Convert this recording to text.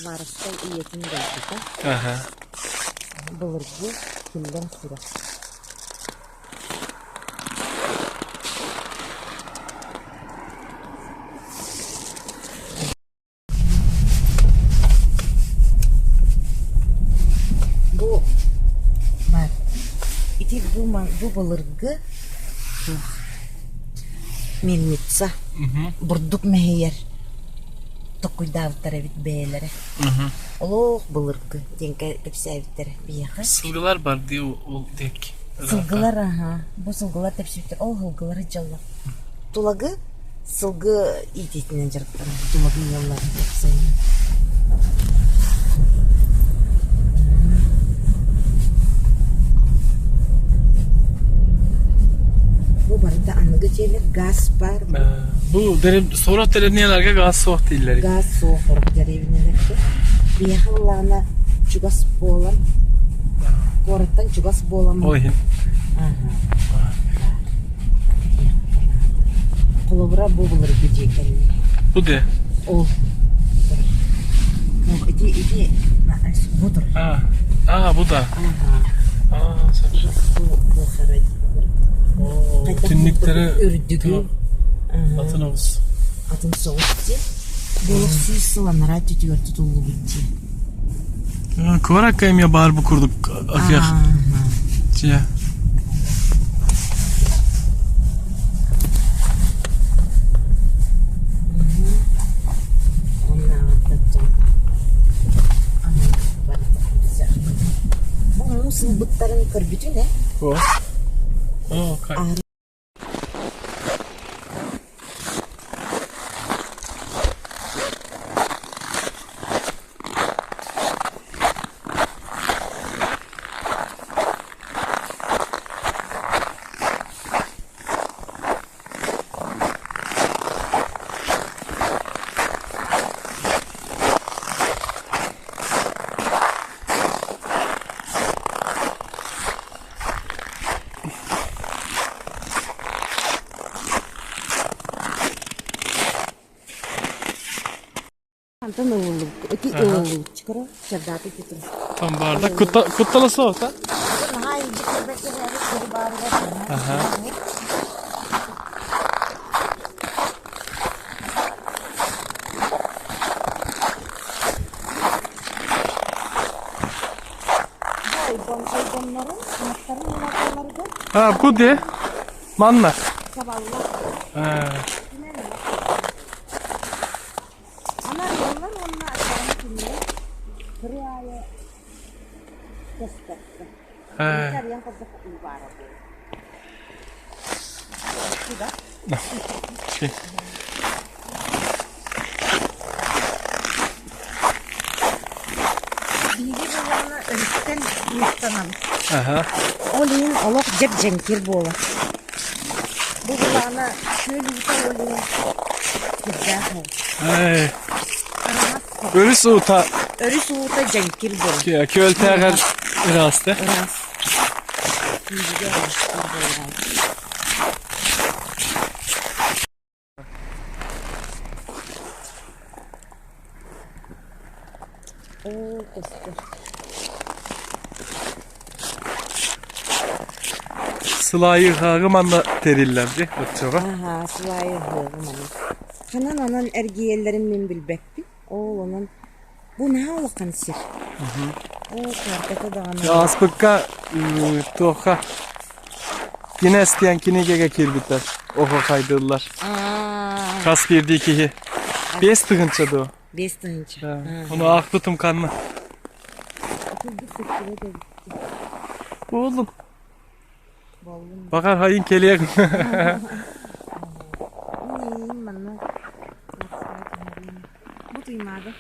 Varışta iyetin geldi. Aha. Bulurdu kilden süre. Bu bak. İti bu bulurdu. Milmitsa. Burduk mehiyer. Tokuydavuttara bit beylere. Oloq bulurdu. Denke tepsevittere biyağı. Sılgılar var diye o dek. Sılgılar aha. Bu sılgılar tepsivittere. O hılgıları calla. Tulagı sılgı iyitetinden jarıktan. Tulagın yollarını tepseyim. Bu barda anıgı şeyler gaz var. Bu soğuk dereniyelerge gaz soğuk değilleri. Gaz soğuk horuk derevinelerdi. Biyağı çugas boğulan. Korattan çugas boğulan. Olayın. Kulubra bu bulur geceken. Bu de. Ol. İti budur. Bu da. Sen. Bu saray. Tünlükleri ördüğü. atın olsun. Atın soğukçu. Bolup suyu sılanlara tütüyor tutuldu bitti. Kuvarak kayım ya bağır bu kurduk. Akıyak. Ciye. Bu sılbıkların kırbütü ne? Bu. Kay. Antan oğlu, iki oğlu çıkarı, şerdatı tutur. Tam bardak kuttalı soğuk ha? Hayır, belki bir bardak. Bu de. Manlar. Olin olok cep cenkir bola. Bu bulana şöyle bir olin. Güzel. Örü soğuta. Örü soğuta cenkir bola. Költe eğer rastı. Sılayı hağımanla terillerdi. Aha, sılayı hağımanla. Kanan anan ergiyellerin min bilbekti. Oğlanın bu ne alakan sir? O kartata dağına. Ya aspıkka toha. Yine isteyen kinigege kirbitler. Oha kaydırlar. Kas girdi ki. 5 tığınçadı o. 5 tığınça. Onu aklıtım kanma. Oğlum. Bakar hayın keleye. Bu duymada